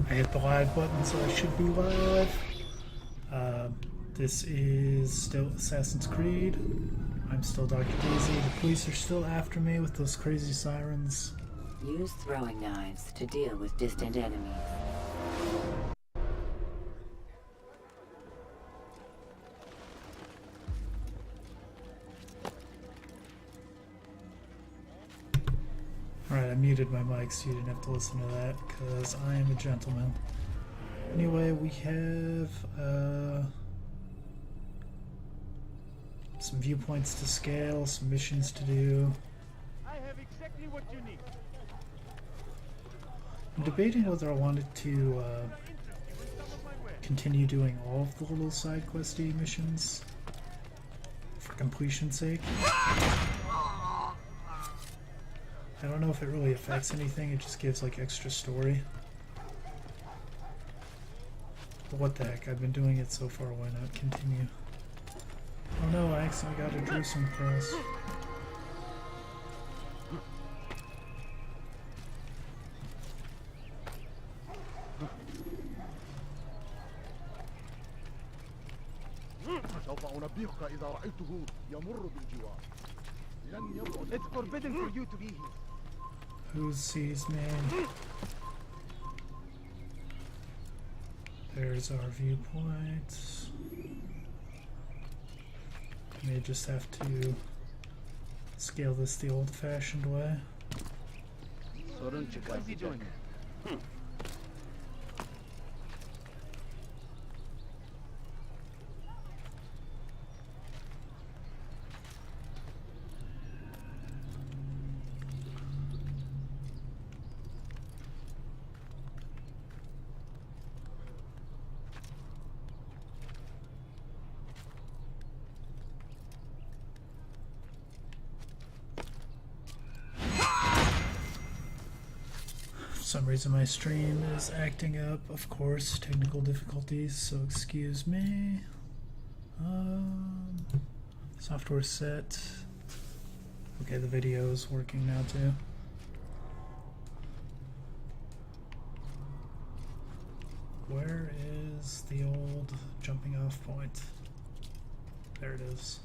I hit the live button, so I should be live. This is still Assassin's Creed. I'm still Dr. Daisy. The police are still after me with those crazy sirens. Use throwing knives to deal with distant enemies. Alright, I muted my mic so you didn't have to listen to that, because I am a gentleman. Anyway, we have some viewpoints to scale, some missions to do. I have exactly what you need. I'm debating whether I wanted to continue doing all of the little side questy missions for completion's sake. I don't know if it really affects anything, it just gives like extra story. But what the heck, I've been doing it so far, why not continue? Oh no, I accidentally got a Jerusalem cross. سوف أنبهك إذا رأيته يمر بالجوار. لن يبعد. It's forbidden for you to be here. Who sees me? There's our viewpoint. May just have to scale this the old-fashioned way. What is he doing? For some reason my stream is acting up, of course, technical difficulties, so excuse me. Software set. Okay, the video is working now too. Where is the old jumping off point? There it is.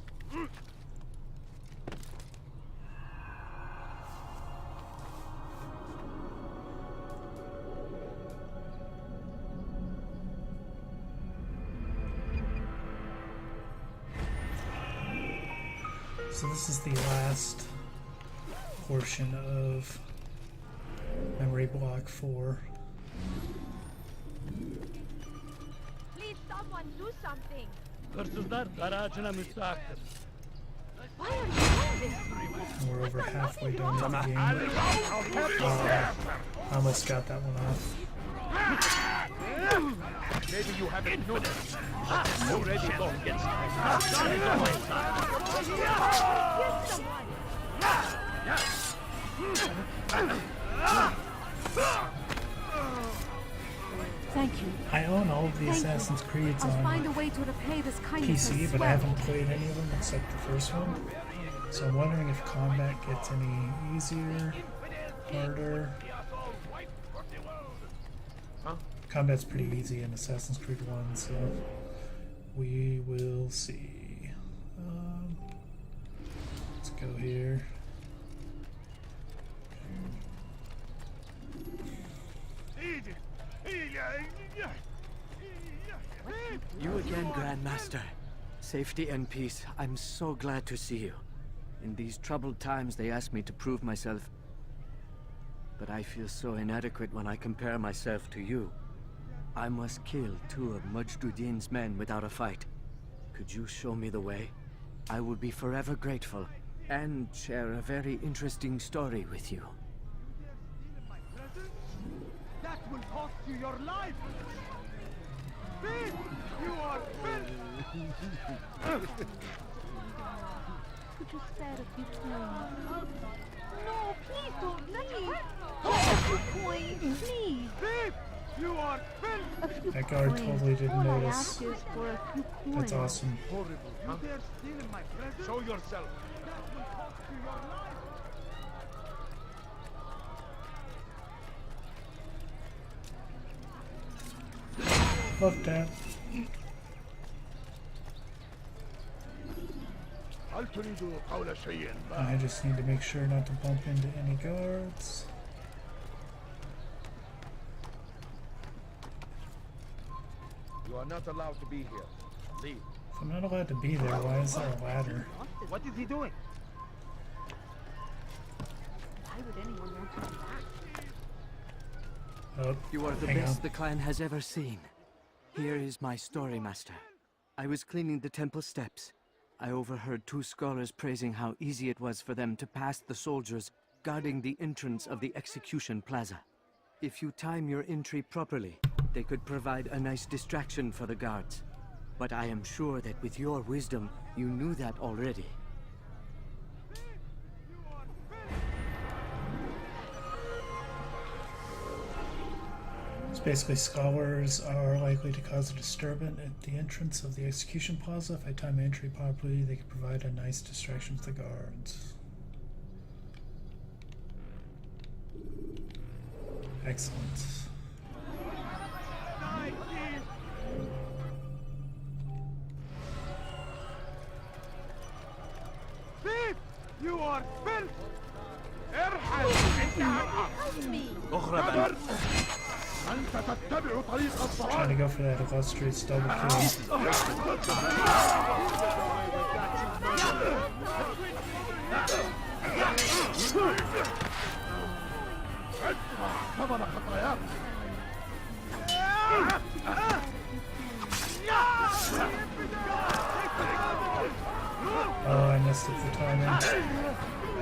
So this is the last portion of memory block 4. Please, someone do something. Hırsızlar garajına müstahakdır. Why are you doing this? And we're over halfway done with the game. I almost got that one off. Maybe you haven't noticed. Already gone gets Thank you. I own all of the Thank Assassin's Creeds I'll find a on way to repay this kindness. PC, but I haven't played any of them except the first one. So I'm wondering if combat gets any easier, harder. Combat's pretty easy in Assassin's Creed 1, so we will see. Let's go here. You again, Grandmaster. Safety and peace. I'm so glad to see you. In these troubled times, they ask me to prove myself. But I feel so inadequate when I compare myself to you. I must kill 2 of Mujduddin's men without a fight. Could you show me the way? I will be forever grateful, and share a very interesting story with you. That will cost you your life. Thief! You are filth! Could you spare a few coins? No, please don't leave. A few coins, please. Thief! You are filth! A few That guard coins. totally didn't All I notice. ask is for a few coins. That's awesome. Horrible. You dare steal in my presence? Show yourself. That will cost you your life. Fuck that. هل تريد قول شيء I just need to make sure not to bump into any guards. You are not allowed to be here. Leave. If I'm not allowed to be there, why is there a ladder? What is he doing? Why would anyone want to do that? Oh, You are the hang best on. the clan has ever seen. Here is my story, Master. I was cleaning the temple steps. I overheard two scholars praising how easy it was for them to pass the soldiers guarding the entrance of the execution plaza. If you time your entry properly, they could provide a nice distraction for the guards. But I am sure that with your wisdom, you knew that already. So basically, scholars are likely to cause a disturbance at the entrance of the execution plaza. If I time my entry properly, they could provide a nice distraction to the guards. Excellent. Thief! You are filth! ارحل! انتهى الأمر! Help me! اخرب أنت تتبع طريق Trying to الصواب! go for that illustrious double kill. ثمن خطاياك! Oh, I messed up the timing.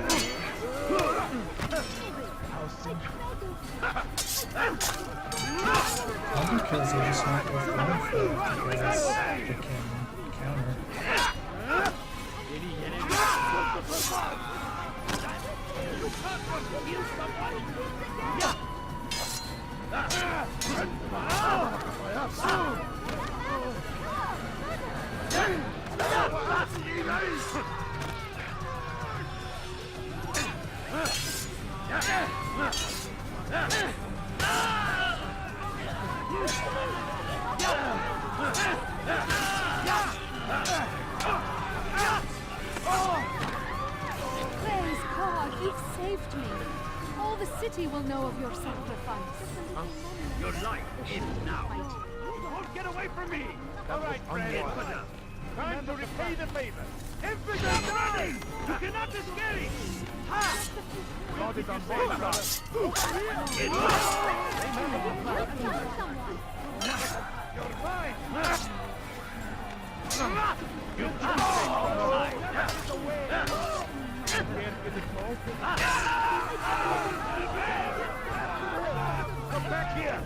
Double kills are just not worth going for because they can counter. Praise God, you've saved me. All the city will know of your sacrifice. Your life is now! Don't get away from me! All right, friend. Time to repay the favor. Infidel running! You cannot escape! Ha! God is on board, brother. You're mine! You can't stay from the line. That's the way. Can't get it close. Come back here!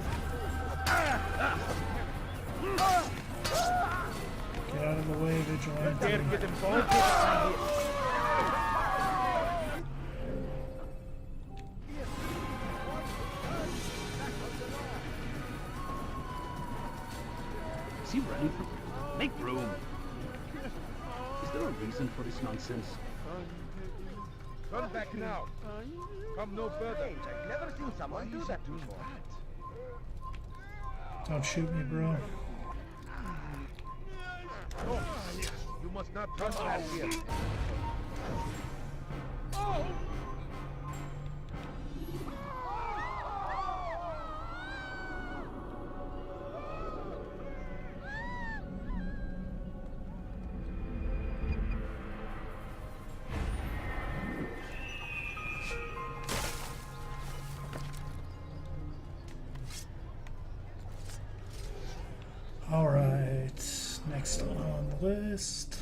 Get out of the way, Vigilante. Dare get involved? Is he running from... Make room! Is there a reason for this nonsense? Come back now. Come no further. I've never seen someone do that before. Don't shoot me, bro. No, you must not trespass here. All right, next on the list.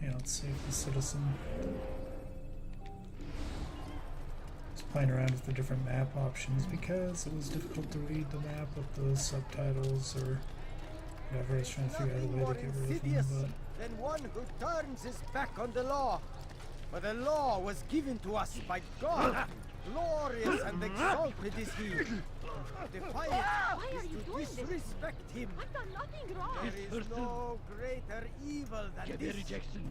Yeah, let's save the citizen. Just playing around with the different map options because it was difficult to read the map with the subtitles or Whatever, I was trying to figure out a way More to get rid of insidious him, than one who turns his back on the law. For the law was given to us by God. Glorious and exalted is he. Defiant Why are is you to doing this? disrespect him. I've done nothing wrong. There is no greater evil than this. rejection.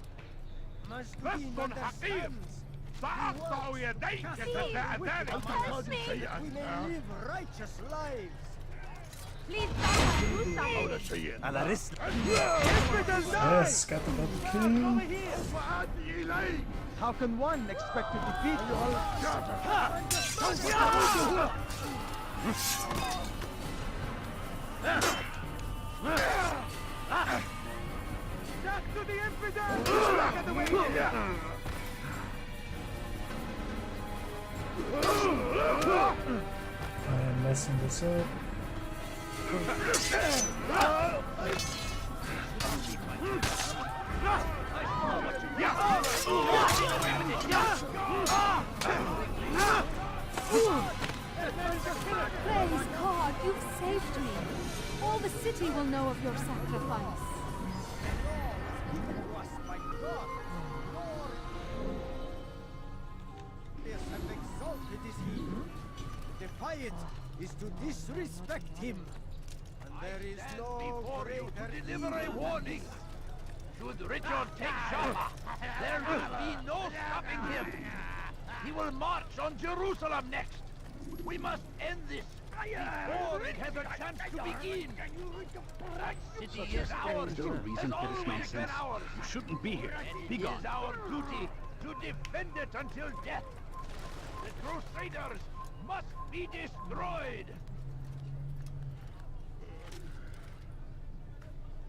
Masculine بس حقير understands. سأقطع يديك Please, تتأذاني help me. That we may live righteous lives. Please, someone do something. على رسل. Yes, got the double kill. وآتي إليك How can one expect to defeat Death to the infidel! Get away here! I am messing this up. Praise God, you've saved me. All the city will know of your sacrifice. given to us by God? Glorious and exalted is he. Defy it is to disrespect him. And there is no Before you greater to deliver evil a than warning. Should Richard take Jaffa, there will be no stopping him. He will march on Jerusalem next. We must end this before it has a chance to begin. That city is ours. Is there a reason Has for this always been nonsense? ours. You shouldn't be here. And Be it gone. is our duty to defend it until death. The Crusaders must be destroyed.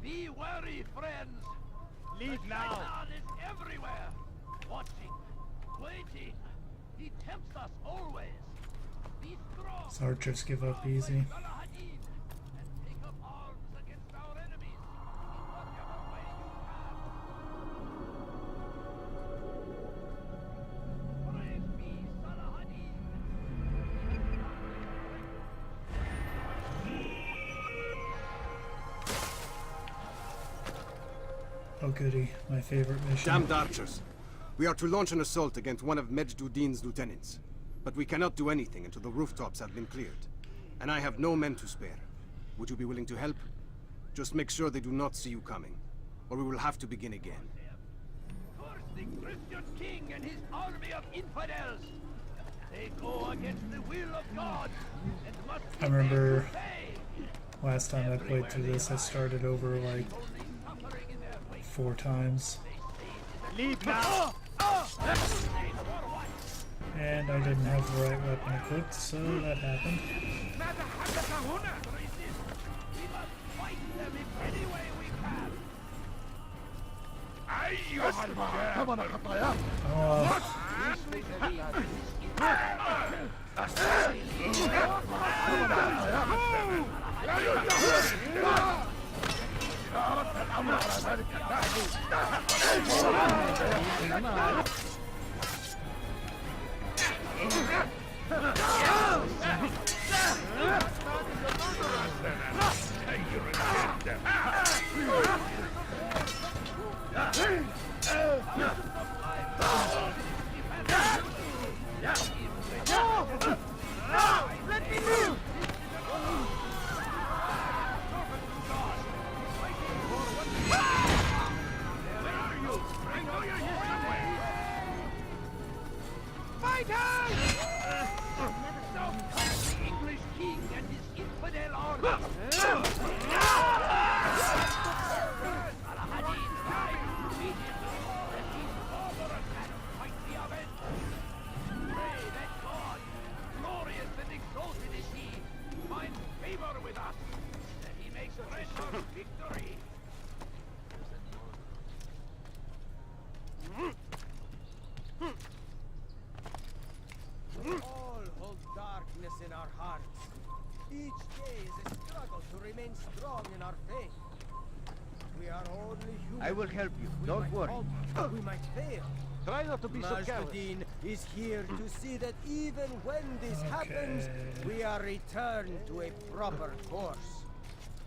Be wary, friends. Leave The now. Shaitan is everywhere, watching, waiting. He tempts us always. Be strong. These archers give up easy. Salahadin, and take up arms against our enemies in whatever way you can. Praise be Salahadin. Oh goody, my favorite mission. Damned archers! We are to launch an assault against one of Majd-ud-Din's lieutenants. But we cannot do anything until the rooftops have been cleared. And I have no men to spare. Would you be willing to help? Just make sure they do not see you coming, or we will have to begin again. Curse the Christian king and his army of infidels. They go against the will of God and must I remember be obeyed. last time I played through this, I started over like Only suffering in their wake. 4 times. Leave now. And I didn't have the right weapon equipped, so that happened. ماذا حدث هنا؟ We must fight them in any way we can. أيها الرجال Oh, the English king and his infidel army. Saladin died defeated. Let his father attack might be avenged. Pray that God, glorious and exalted is he, find favor with us, that he makes rest on victory. All hold darkness in our hearts. Each day is a struggle to remain strong in our faith. We are only human. I will help you. We Don't might worry. falter, we might fail. Try not to be so careless. Majd-ud-Din is here to see that even when this happens, Okay. we are returned to a proper course.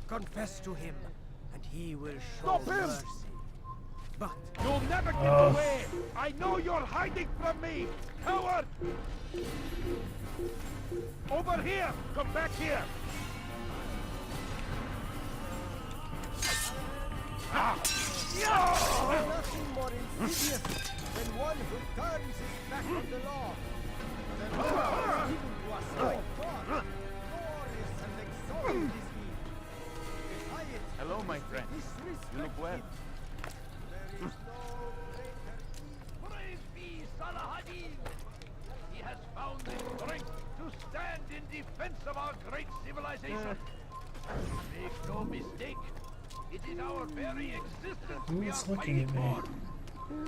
Confess to him, he will show Stop him! mercy. But You'll never get Oh. away! I know you're hiding from me! Coward! Over here! Come back here! Ah! there's nothing more insidious than one who turns his back on the law. The law is given to us by God. Glorious and exalted is he. Defy it. Hello, my friend. Disrespect You look well. him. There is no greater evil. Praise be Salahadin! He has found the strength to stand in defense of our great civilization. Make no mistake, it is our very existence we are Who's looking fighting at me? for.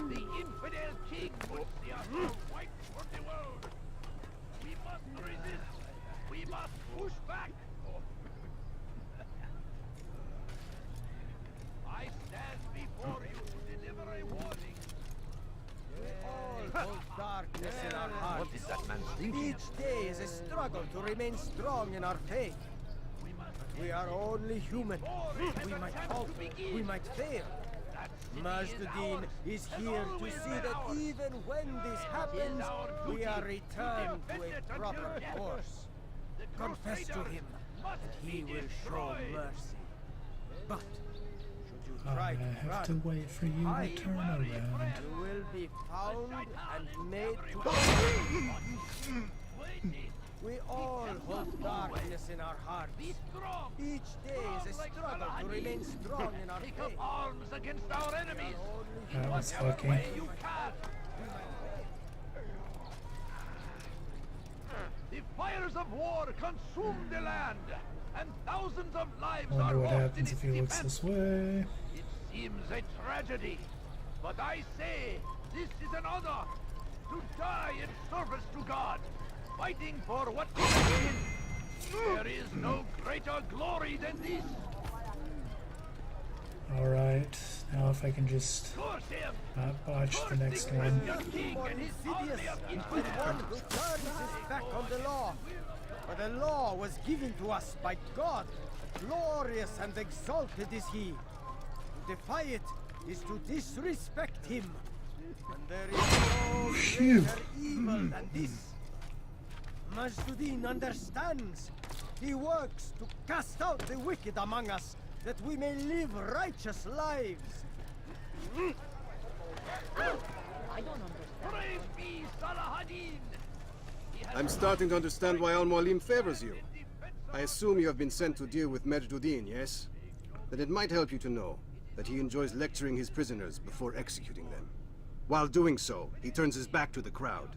The infidel king would see us wiped from the world. We must resist. We must push back. I stand before you to deliver a warning. All hold darkness in our hearts. What is that man thinking? Each day is a struggle to remain strong in our faith. But we are only human. We might falter. We might fail. Majduddin is here to see that even when this happens, we are returned to a proper course. Confess to him, and he will show mercy. But should you I try to have to run, wait for you to turn around. you will be found and made to We all hold darkness in our hearts. Each day is a struggle to remain strong in our Take up faith. arms against our enemies. That was lucky. Way you can. The fires of war consume the land, and thousands of lives Wonder are what lost in happens its if he looks defense. this way. It seems a tragedy, but I say this is an honor to die in service to God, fighting for what we believe in. There is no greater glory than this. Alright, now if I can just Curse him! not botch the Curse next the one. Christian king More and his army insidious of than infidels. one who turns his back on the law. For the law was given to us by God. Glorious and exalted is he. To defy it is to disrespect him. And there is no Phew. greater evil than this. Majduddin understands. He works to cast out the wicked among us, that we may live righteous lives. Praise be Salahadin! He has I'm starting to understand why Al-Mualim favors you. I assume you have been sent to deal with Majduddin, yes? Then it might help you to know that he enjoys lecturing his prisoners before executing them. While doing so, he turns his back to the crowd.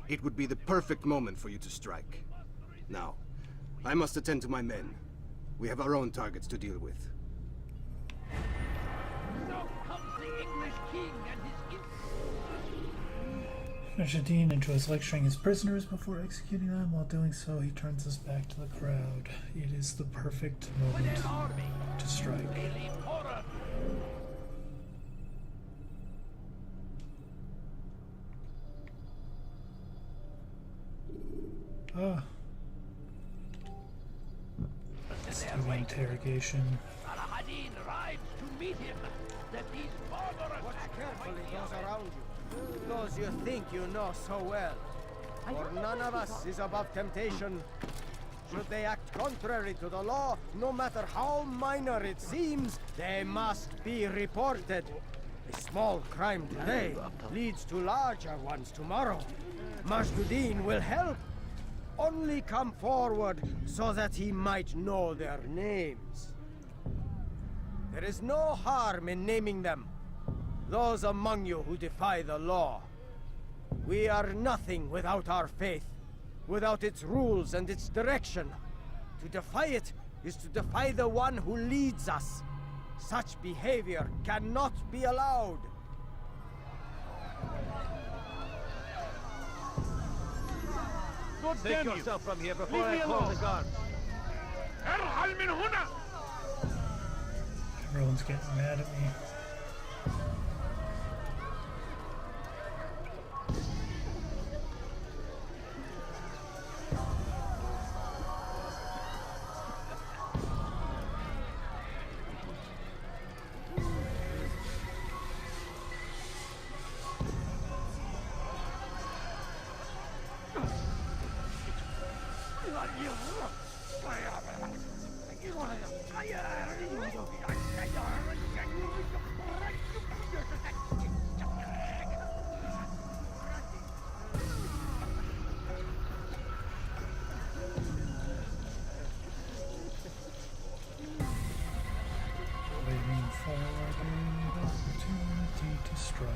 It would be the perfect moment for you to strike. Now, I must attend to my men. We have our own targets to deal with. So comes the English king and his Majduddin enjoys lecturing his prisoners before executing them. While doing so, he turns his back to the crowd. It is the perfect moment army. to strike. They leave horror. Ah. Let's do the interrogation. Salahadin rides to meet him. That these barbarous Watch acts carefully might be those averted. around you. Those you think you know so well. For none of us is above temptation. Should they act contrary to the law, no matter how minor it seems, they must be reported. A small crime today leads to larger ones tomorrow. Majduddin will help. Only come forward so that he might know their names. There is no harm in naming them. Those among you who defy the law. We are nothing without our faith, without its rules and its direction. To defy it is to defy the one who leads us. Such behavior cannot be allowed. God Take damn you! yourself from here before Leave I me call alone. the guards. ارحل من هنا! Everyone's getting mad at me. Waiting for the opportunity to strike.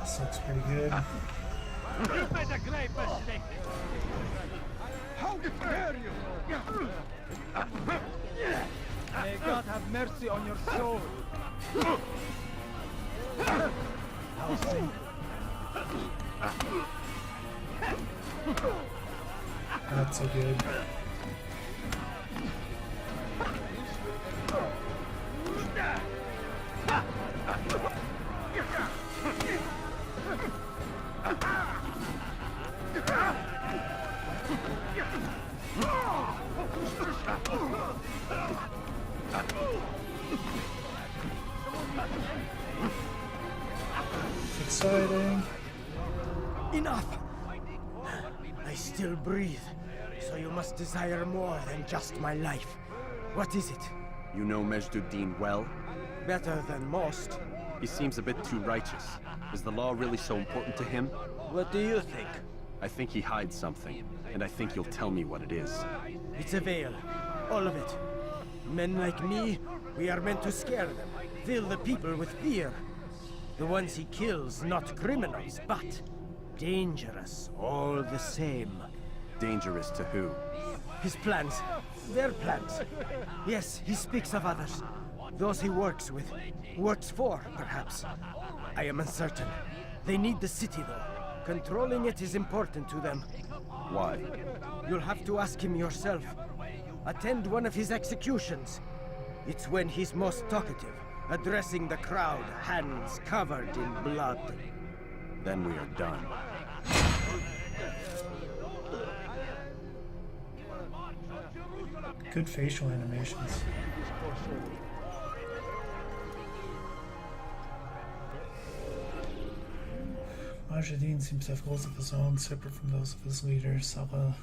This looks pretty good. You made a great mistake. How dare you? May God have mercy on your soul. Not so good. Exciting. Enough! I still breathe, so you must desire more than just my life. What is it? You know Majd-ud-Din well? Better than most. He seems a bit too righteous. Is the law really so important to him? What do you think? I think he hides something, and I think you'll tell me what it is. It's a veil. All of it. Men like me, we are meant to scare them, fill the people with fear. The ones he kills, not criminals, but dangerous all the same. Dangerous to who? His plans. Their plans. Yes, he speaks of others. Those he works with. Works for, perhaps. I am uncertain. They need the city, though. Controlling it is important to them. Why? You'll have to ask him yourself. Attend one of his executions. It's when he's most talkative, addressing the crowd, hands covered in blood. Then we are done. Good facial animations. Majd-ud-Din seems to have goals of his own, separate from those of his leader, Salah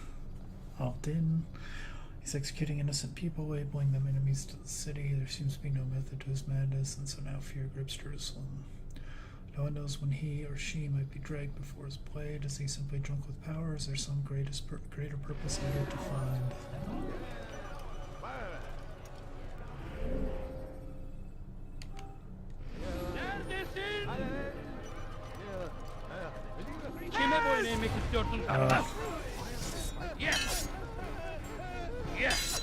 al-Din. He's executing innocent people, labeling them enemies to the city. There seems to be no method to his madness, and so now fear grips Jerusalem. No one knows when he or she might be dragged before his blade. Is he simply drunk with power, or is there some greater purpose he yet to find? Kime boyun eğmek istiyorsun? Yes. Yes. Yes.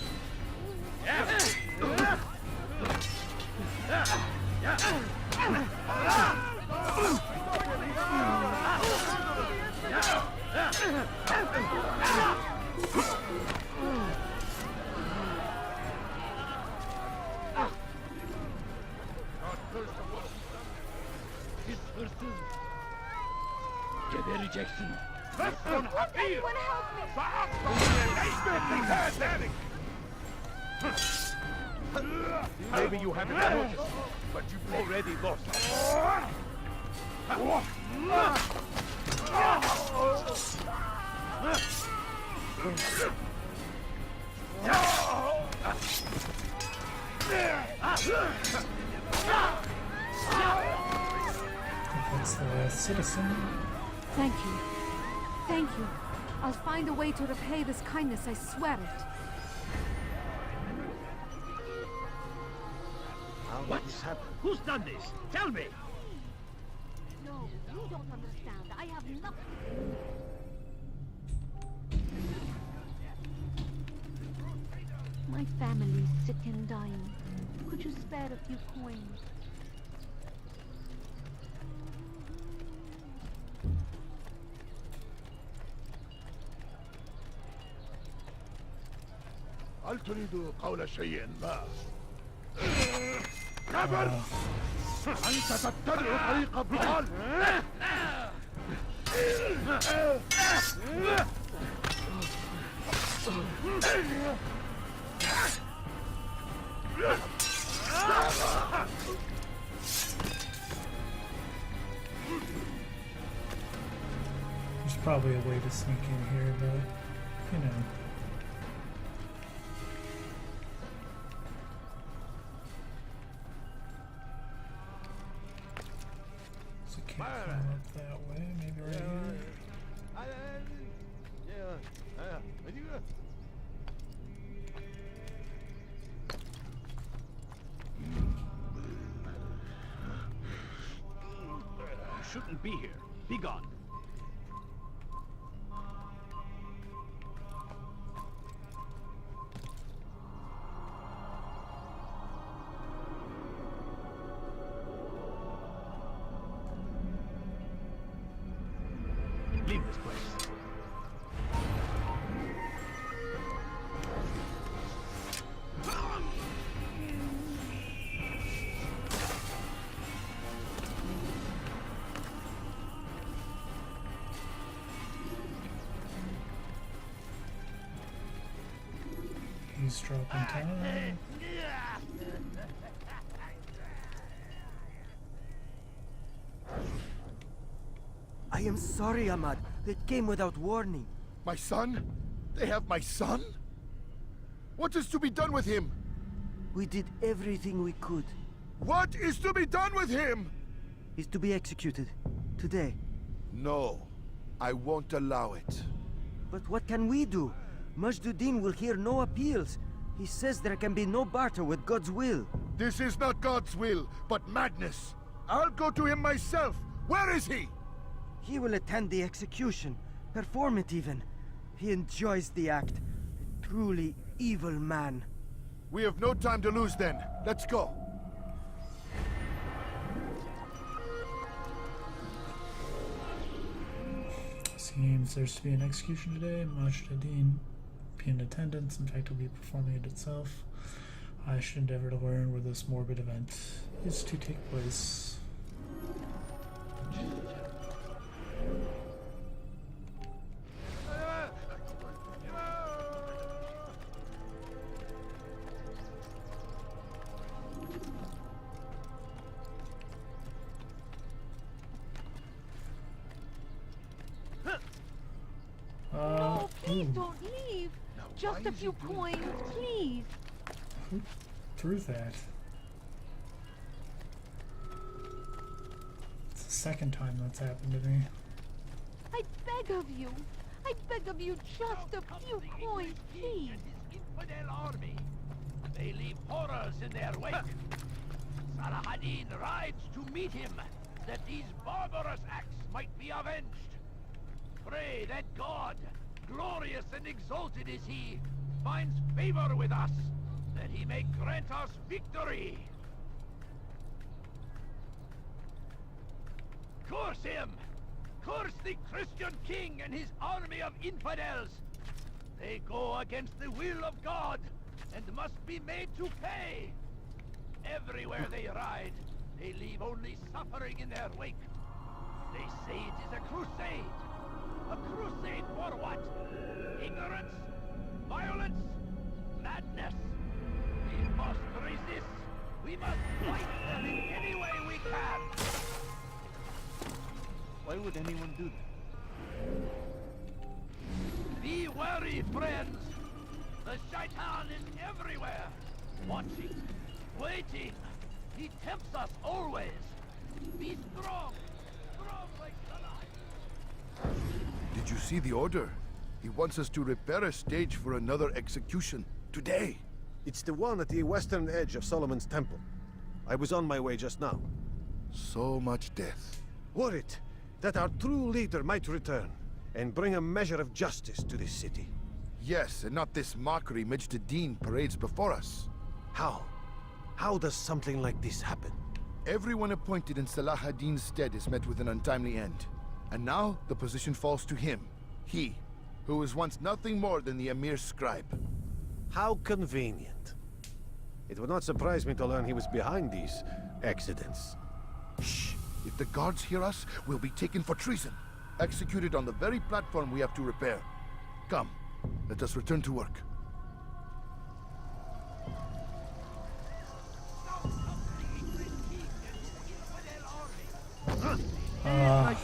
Siz hırsız. Gebereceksin. Lütfen hakir. Maybe you haven't noticed, but you've already lost. That's the last citizen. Thank you. Thank you. I'll find a way to repay this kindness, I swear it. What? Who's done this? Tell me. No, you don't understand. I have nothing. My family's sick and dying. Could you spare a few coins? هل تريد قول شيء ما؟ كبر! أنت تتبع طريق الضلال! There's probably a way to sneak in here, but you know. So can't climb up that way, maybe right here. You shouldn't be here. Be gone. Leave this place. He's dropping time. I am sorry, Ahmad. It came without warning. My son? They have my son? What is to be done with him? We did everything we could. What is to be done with him? He's to be executed. Today. No, I won't allow it. But what can we do? Majduddin will hear no appeals. He says there can be no barter with God's will. This is not God's will, but madness. I'll go to him myself. Where is he? He will attend the execution. Perform it even. He enjoys the act. A truly evil man. We have no time to lose then. Let's go. Seems there's to be an execution today. Majduddin be in attendance. In fact, will be performing it itself. I should endeavor to learn where this morbid event is to take place. No, please ooh, don't leave. Just a few coins, please. who threw that? It's the second time that's happened to me. I beg of you. I beg of you, just a few coins, please. His infidel army. They leave horrors in their wake. Salah ad-Din rides to meet him, that these barbarous acts might be avenged. Pray that God, glorious and exalted is he, finds favor with us, that he may grant us victory. Curse him! Curse the Christian king and his army of infidels! They go against the will of God, and must be made to pay! Everywhere they ride, they leave only suffering in their wake. They say it is a crusade. A crusade for what? Ignorance? Violence? Madness? We must resist. We must fight them in any way we can. Why would anyone do that? Be wary, friends. The Shaitan is everywhere. Watching. Waiting. He tempts us always. Be strong. Strong like Salah. Did you see the order? He wants us to repair a stage for another execution. Today. It's the one at the western edge of Solomon's Temple. I was on my way just now. So much death. Worried that our true leader might return and bring a measure of justice to this city. Yes, and not this mockery Majduddin parades before us. How? How does something like this happen? Everyone appointed in Salah ad-Din's stead is met with an untimely end. And now, the position falls to him. He, who was once nothing more than the Emir's scribe. How convenient. It would not surprise me to learn he was behind these accidents. Shh! If the guards hear us, we'll be taken for treason. Executed on the very platform we have to repair. Come, Let us return to work.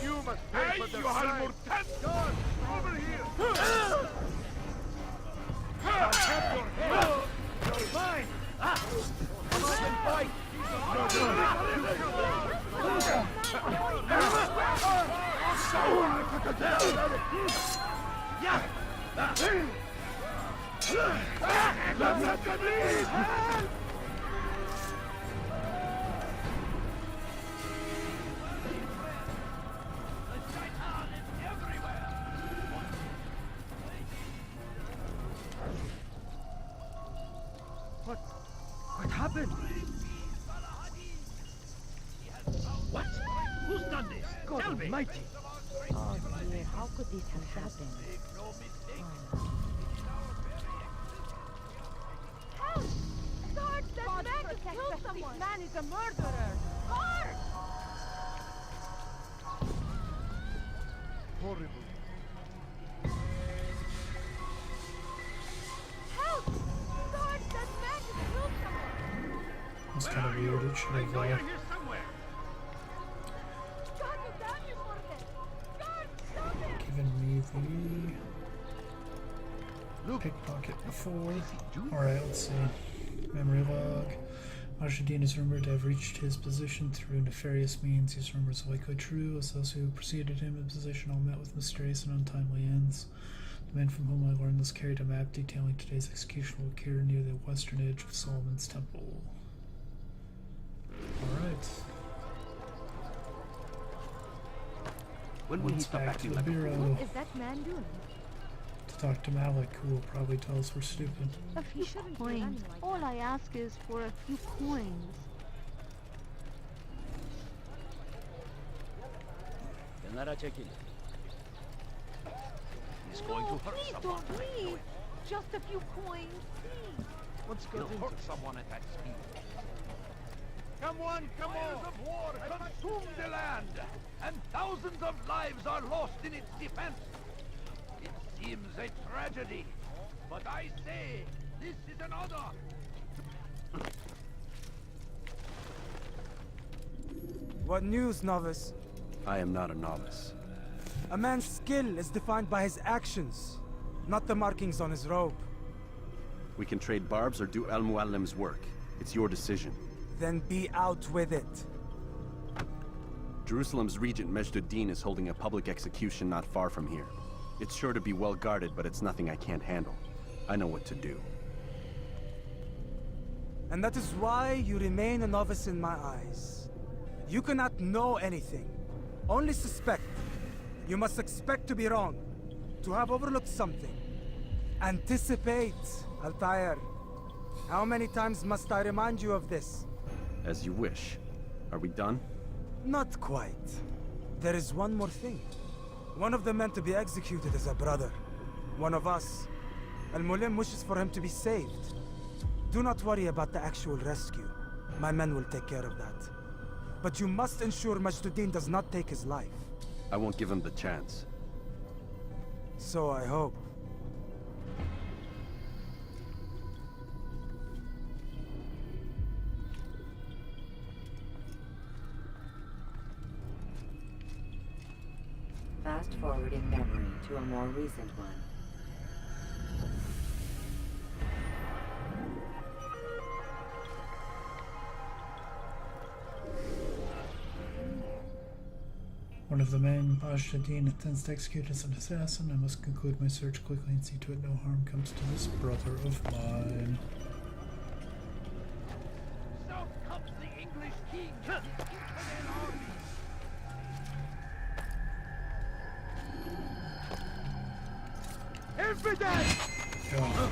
You must pay for the crime. Guard, over here. I'll cut your head. You're mine. Come on and fight. What happened? What? Who's done this? God Tell me. almighty. Oh dear, how could this have happened? Help! Guard, that man just killed someone! This man is a murderer! Guard! Horrible. Help! Guard, that man just killed someone! That's kind of weird. It should I have know you're here somewhere. God will damn you for this! Guard, stop him! given me the pickpocket before. Alright, let's see. Memory log. Majduddin is rumored to have reached his position through nefarious means. These rumors are likely true, as those who preceded him in position all met with mysterious and untimely ends. The man from whom I learned this carried a map detailing today's execution will occur near the western edge of Solomon's Temple. Alright. When will he stop back to acting the like a bureau What is that man doing? to talk to Malik, who will probably tell us we're stupid. A few coins. All I ask is for a few coins. He's going to hurt Please someone. don't leave. Just a few coins, please. He'll hurt someone at that speed. Come on, come on! Of war consume the land, and thousands of lives are lost in its defense. It seems a tragedy, but I say this is an honor. What news, novice? I am not a novice. A man's skill is defined by his actions, not the markings on his robe. We can trade barbs or do Al Muallim's work. It's your decision. Then be out with it. Jerusalem's regent Majduddin is holding a public execution not far from here. It's sure to be well guarded, but it's nothing I can't handle. I know what to do. And that is why you remain a novice in my eyes. You cannot know anything, only suspect. You must expect to be wrong, to have overlooked something. Anticipate, Altair. How many times must I remind you of this? As you wish. Are we done? Not quite. There is one more thing. One of the men to be executed is a brother. One of us. Al-Mulim wishes for him to be saved. Do not worry about the actual rescue. My men will take care of that. But you must ensure Majduddin does not take his life. I won't give him the chance. So I hope. Fast forwarding memory to a more recent one. One of the men Majduddin intends to execute as an assassin. I must conclude my search quickly and see to it no harm comes to this brother of mine. So comes the English king. Evidence! Go.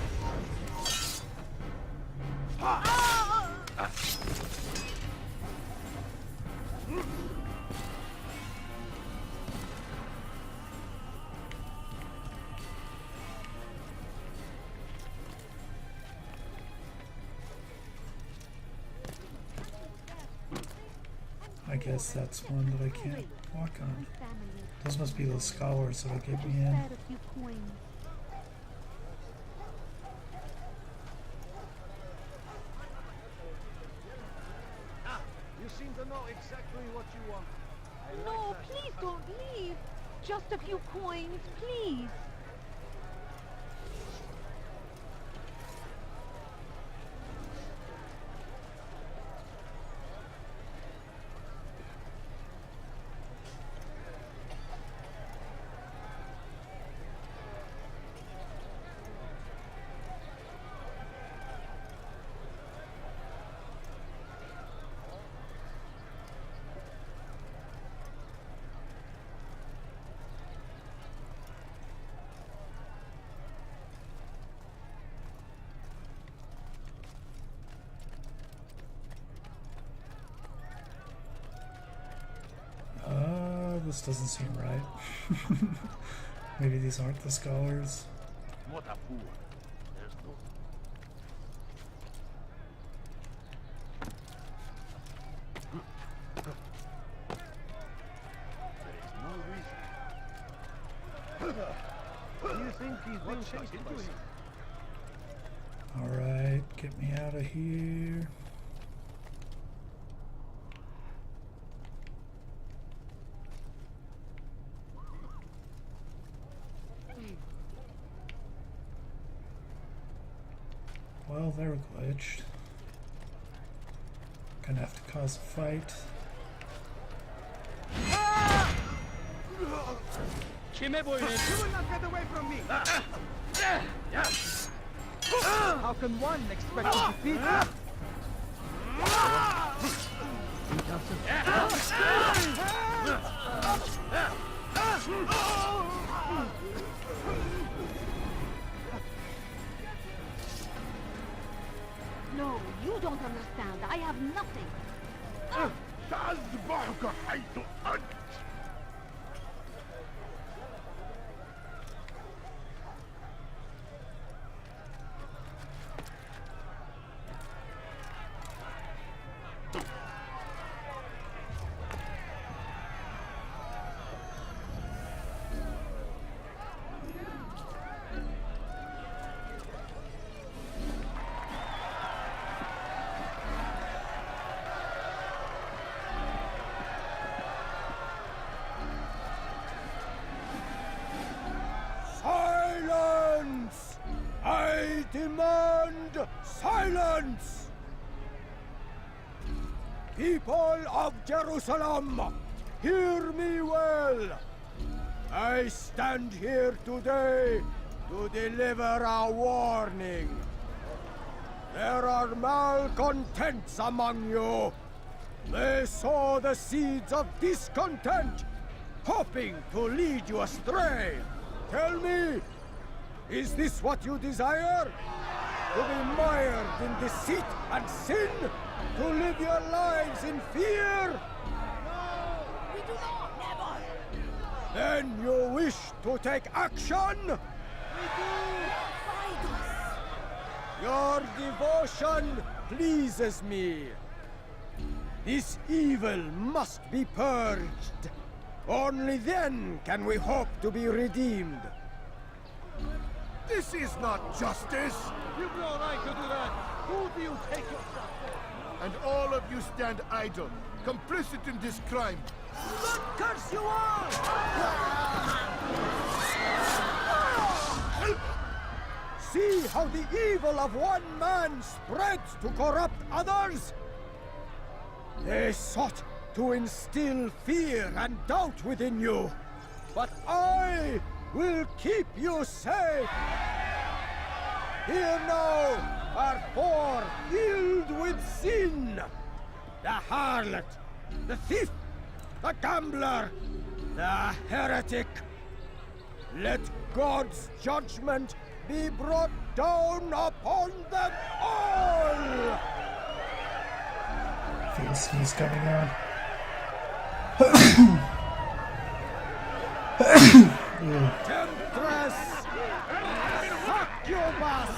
I guess that's one that I can't walk on. Those must be those scholars that'll get me in. Spare a few coins. to know exactly what you want. No, please don't leave. Just a few coins, please. This doesn't seem right. Maybe these aren't the scholars. What a fool. There's no... There is no reason. Do you think he's been chased into him? Alright, get me out of here. Well, they're glitched. Gonna have to cause a fight. You will not get away from me! How can one expect to defeat me? No, you don't understand. I have nothing. Silence! I demand silence! People of Jerusalem, hear me well. I stand here today to deliver a warning. There are malcontents among you. They sow the seeds of discontent, hoping to lead you astray. Tell me, is this what you desire? To be mired in deceit and sin? To live your lives in fear? No, we do not, never. Then you wish to take action? We do. Fight us. Your devotion pleases me. This evil must be purged. Only then can we hope to be redeemed. This is not justice! You've no right to do that! Who do you take yourself for? And all of you stand idle, complicit in this crime. God curse you all! See how the evil of one man spreads to corrupt others? They sought to instill fear and doubt within you. But I will keep you safe. Here now are four filled with sin. The harlot, the thief, the gambler, the heretic. Let God's judgment be brought down upon them all! Feasting's coming on. Temptress! Succubus!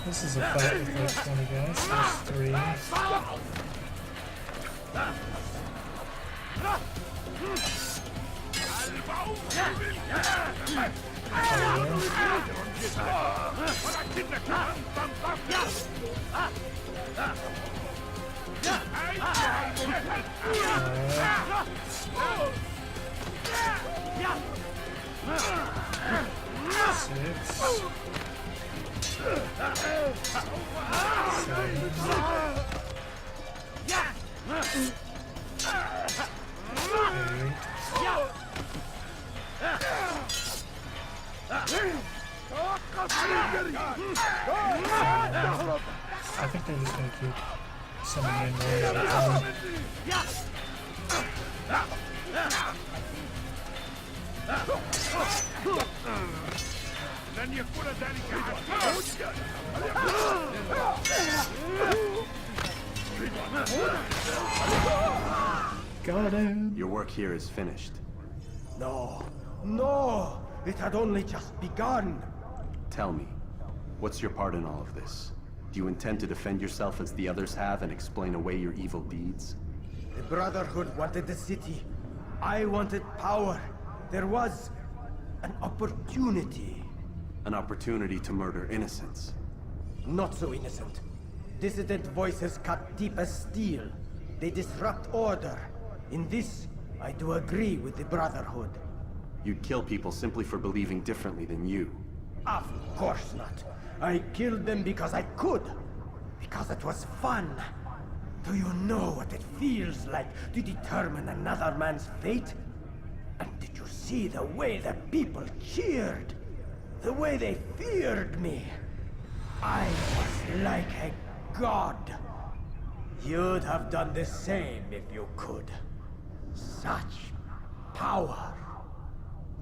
This is a fight with like 20 guys. There's 3. I think they're just gonna keep summoning in one at a time. Got him. Your work here is finished. No, no! It had only just begun! Tell me, what's your part in all of this? Do you intend to defend yourself as the others have and explain away your evil deeds? The Brotherhood wanted the city. I wanted power. There was an opportunity. An opportunity to murder innocents. Not so innocent. Dissident voices cut deep as steel. They disrupt order. In this, I do agree with the Brotherhood. You'd kill people simply for believing differently than you. Of course not. I killed them because I could. Because it was fun. Do you know what it feels like to determine another man's fate? And did you see the way the people cheered? The way they feared me? I was like a god. You'd have done the same if you could. Such power.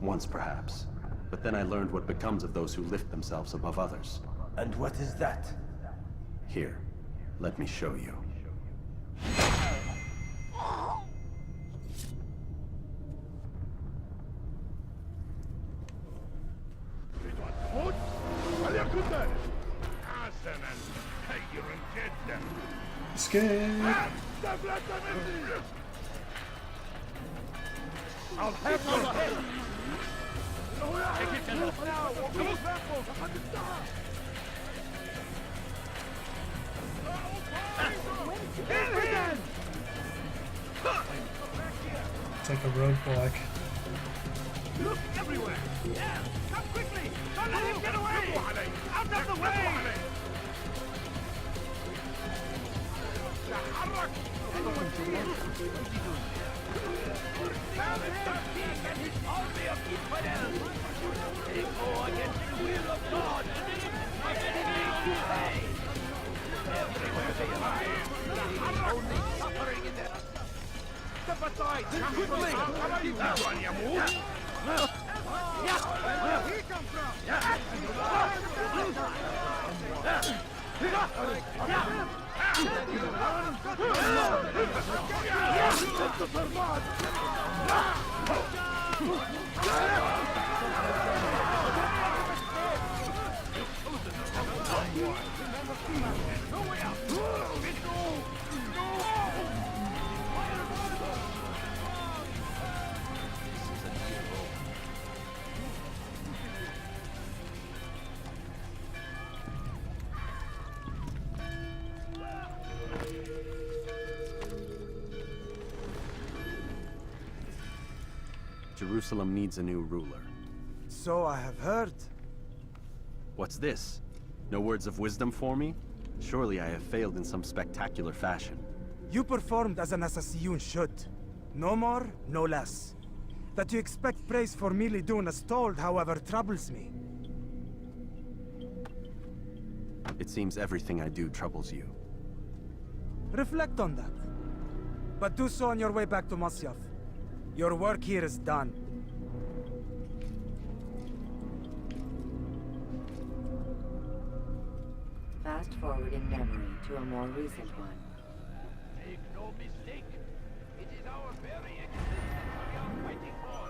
Once, perhaps. But then I learned what becomes of those who lift themselves above others. And what is that? Here, let me show you. Escape! I'll have your head! Take it now! It's like a roadblock. Look everywhere! Yeah! Come quickly! Don't let him get away! Out of the way! Step aside! Quickly! How are you, Yamur? Where did he come Jerusalem needs a new ruler. So I have heard. What's this? No words of wisdom for me? Surely I have failed in some spectacular fashion. You performed as an assassin should. No more, no less. That you expect praise for merely doing as told, however, troubles me. It seems everything I do troubles you. Reflect on that. But do so on your way back to Masyaf. Your work here is done. Fast forward in memory to a more recent one. Make no mistake. It is our very existence we are fighting for.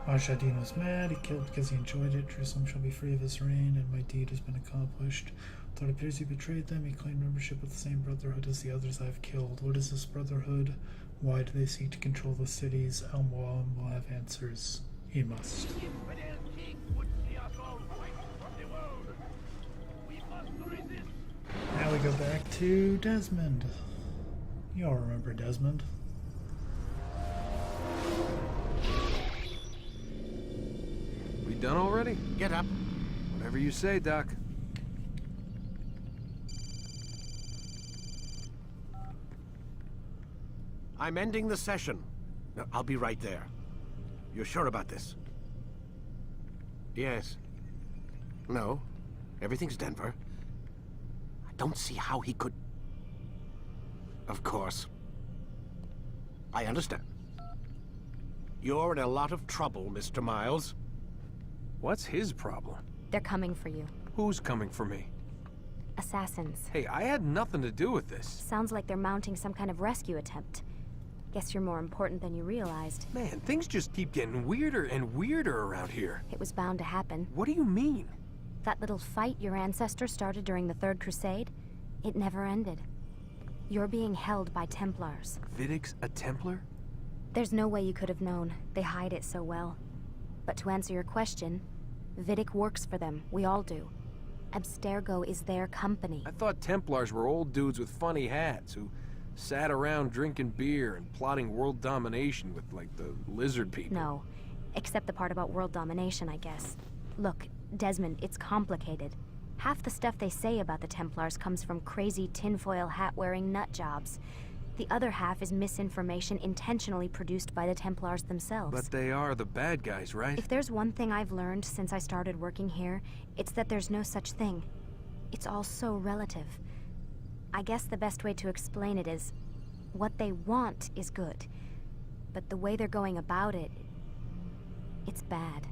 Al-Shadin was mad. He killed because he enjoyed it. Jerusalem shall be free of his reign, and my deed has been accomplished. Though it appears he betrayed them, he claimed membership with the same brotherhood as the others I have killed. What is this brotherhood? Why do they seek to control the cities? Al-Mualim will have answers. He must. Now we go back to Desmond. You all remember Desmond. We done already? Get up. Whatever you say, Doc. I'm ending the session. No, I'll be right there. You're sure about this? Yes. No. Everything's Denver. I don't see how he could... Of course. I understand. You're in a lot of trouble, Mr. Miles. What's his problem? They're coming for you. Who's coming for me? Assassins. Hey, I had nothing to do with this. Sounds like they're mounting some kind of rescue attempt. Guess you're more important than you realized. Man, things just keep getting weirder and weirder around here. It was bound to happen. What do you mean? That little fight your ancestors started during the Third Crusade, it never ended. You're being held by Templars. Vidic's a Templar? There's no way you could have known. They hide it so well. But to answer your question, Vidic works for them. We all do. Abstergo is their company. I thought Templars were old dudes with funny hats who sat around drinking beer and plotting world domination with, like, the lizard people. No. Except the part about world domination, I guess. Look, Desmond, it's complicated. Half the stuff they say about the Templars comes from crazy tinfoil hat-wearing nut jobs. The other half is misinformation intentionally produced by the Templars themselves. But they are the bad guys, right? If there's one thing I've learned since I started working here, it's that there's no such thing. It's all so relative. I guess the best way to explain it is, what they want is good. But the way they're going about it, it's bad.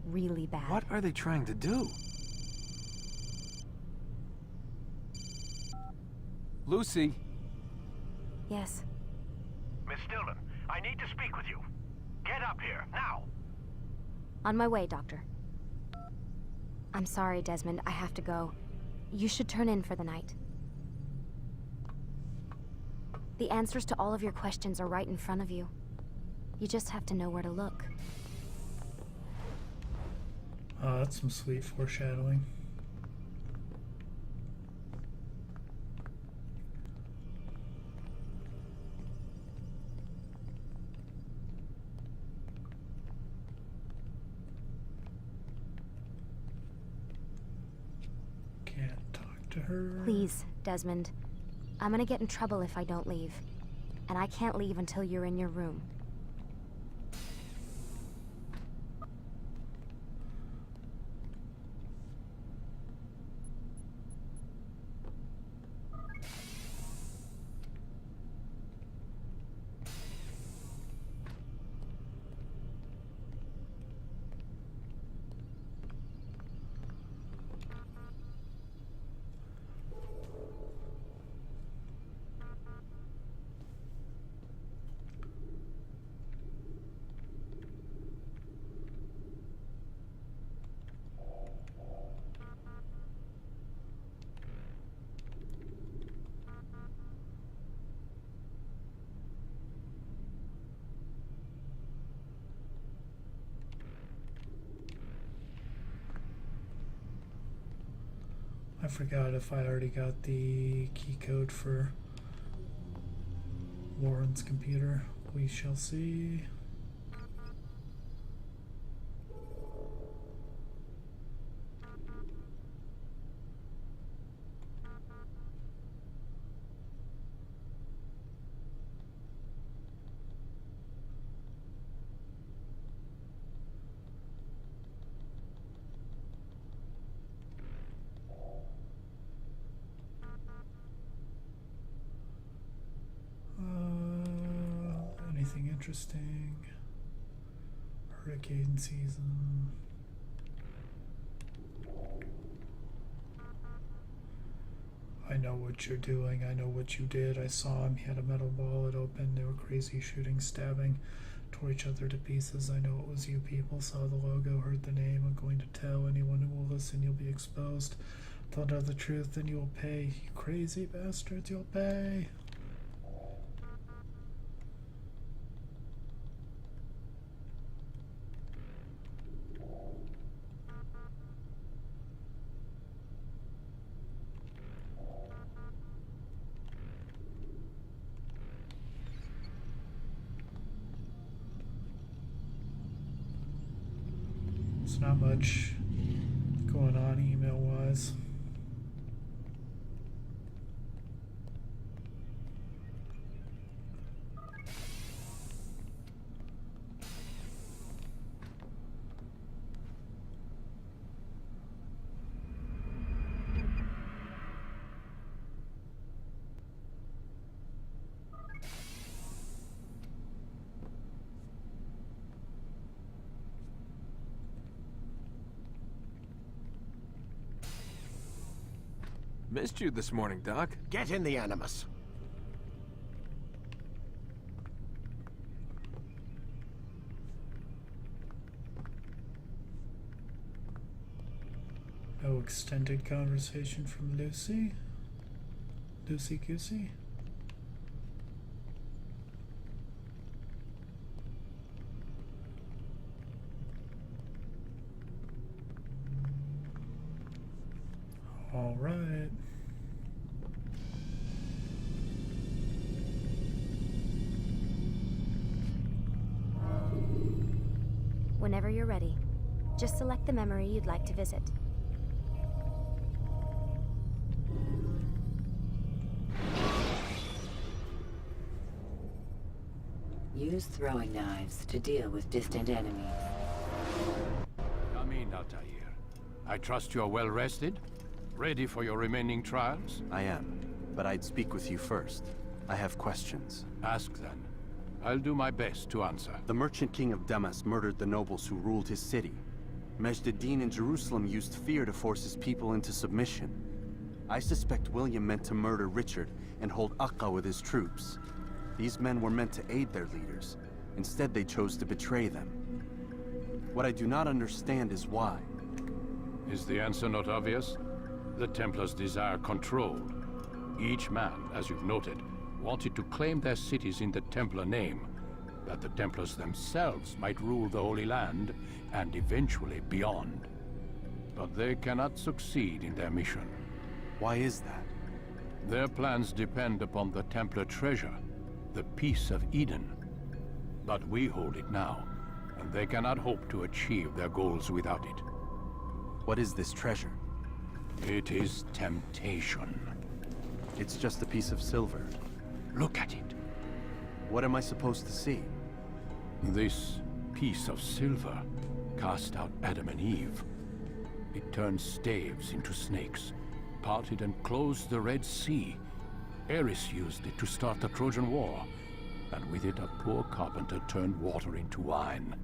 Really bad. What are they trying to do? Lucy. Yes. Miss Stillman, I need to speak with you. Get up here, now! On my way, Doctor. I'm sorry, Desmond. I have to go. You should turn in for the night. The answers to all of your questions are right in front of you. You just have to know where to look. Oh, that's some sweet foreshadowing. Can't talk to her. Please, Desmond. I'm gonna get in trouble if I don't leave. And I can't leave until you're in your room. I forgot if I already got the key code for Warren's computer. We shall see. Anything interesting? Hurricane season. I know what you're doing. I know what you did. I saw him. He had a metal ball. It opened. They were crazy, shooting, stabbing. Tore each other to pieces. I know it was you people. Saw the logo, heard the name. I'm going to tell anyone who will listen. You'll be exposed. Don't know the truth, then you'll pay. You crazy bastards, you'll pay. There's not much going on email-wise. Missed you this morning, Doc. Get in the Animus. No extended conversation from Lucy. Lucy Goosey. All right. Whenever you're ready, just select the memory you'd like to visit. Use throwing knives to deal with distant enemies. Come in, Altair. I trust you're well rested? Ready for your remaining trials? I am, but I'd speak with you first. I have questions. Ask then. I'll do my best to answer. The Merchant King of Damas murdered the nobles who ruled his city. Majd ad-Din in Jerusalem used fear to force his people into submission. I suspect William meant to murder Richard and hold Akka with his troops. These men were meant to aid their leaders. Instead, they chose to betray them. What I do not understand is why. Is the answer not obvious? The Templars desire control. Each man, as you've noted, wanted to claim their cities in the Templar name, that the Templars themselves might rule the Holy Land, and eventually beyond. But they cannot succeed in their mission. Why is that? Their plans depend upon the Templar treasure, the Peace of Eden. But we hold it now, and they cannot hope to achieve their goals without it. What is this treasure? It is temptation. It's just a piece of silver. Look at it. What am I supposed to see? This piece of silver cast out Adam and Eve. It turned staves into snakes, parted and closed the Red Sea. Ares used it to start the Trojan War, and with it a poor carpenter turned water into wine.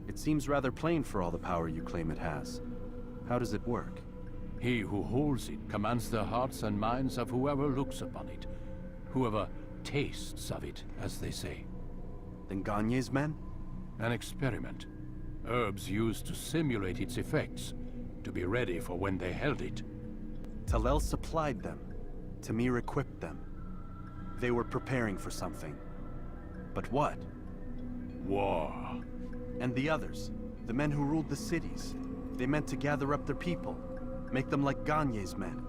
It seems rather plain for all the power you claim it has. How does it work? He who holds it commands the hearts and minds of whoever looks upon it. Whoever tastes of it, as they say. Then Gagne's men? An experiment. Herbs used to simulate its effects, to be ready for when they held it. Talel supplied them. Tamir equipped them. They were preparing for something. But what? War. And the others, the men who ruled the cities, they meant to gather up their people, make them like Gagne's men.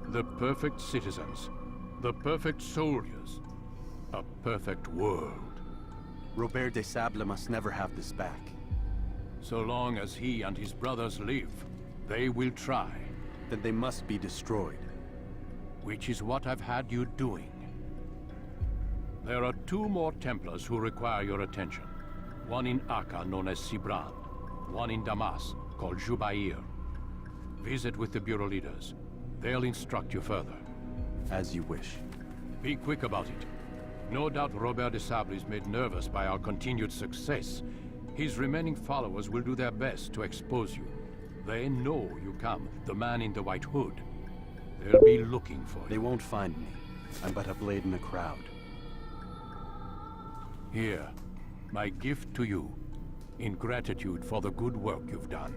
The perfect citizens, the perfect soldiers, a perfect world. Robert de Sable must never have this back. So long as he and his brothers live, they will try. Then they must be destroyed. Which is what I've had you doing. There are 2 more Templars who require your attention. One in Akka, known as Sibran. One in Damas, called Jubair. Visit with the Bureau leaders. They'll instruct you further. As you wish. Be quick about it. No doubt Robert de Sable is made nervous by our continued success. His remaining followers will do their best to expose you. They know you come, the man in the white hood. They'll be looking for you. They won't find me. I'm but a blade in a crowd. Here. My gift to you, in gratitude for the good work you've done.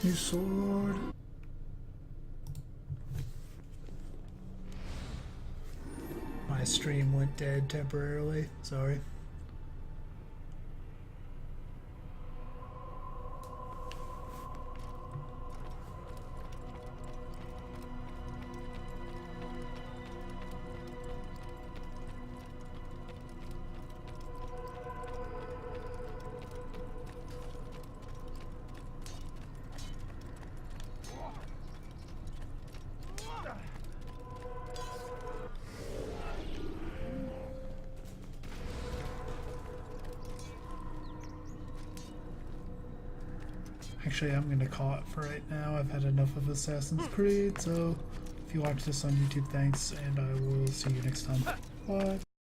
New sword. My stream went dead temporarily. Sorry. Actually, I'm gonna call it for right now. I've had enough of Assassin's Creed, so if you watch this on YouTube, thanks, and I will see you next time. Bye.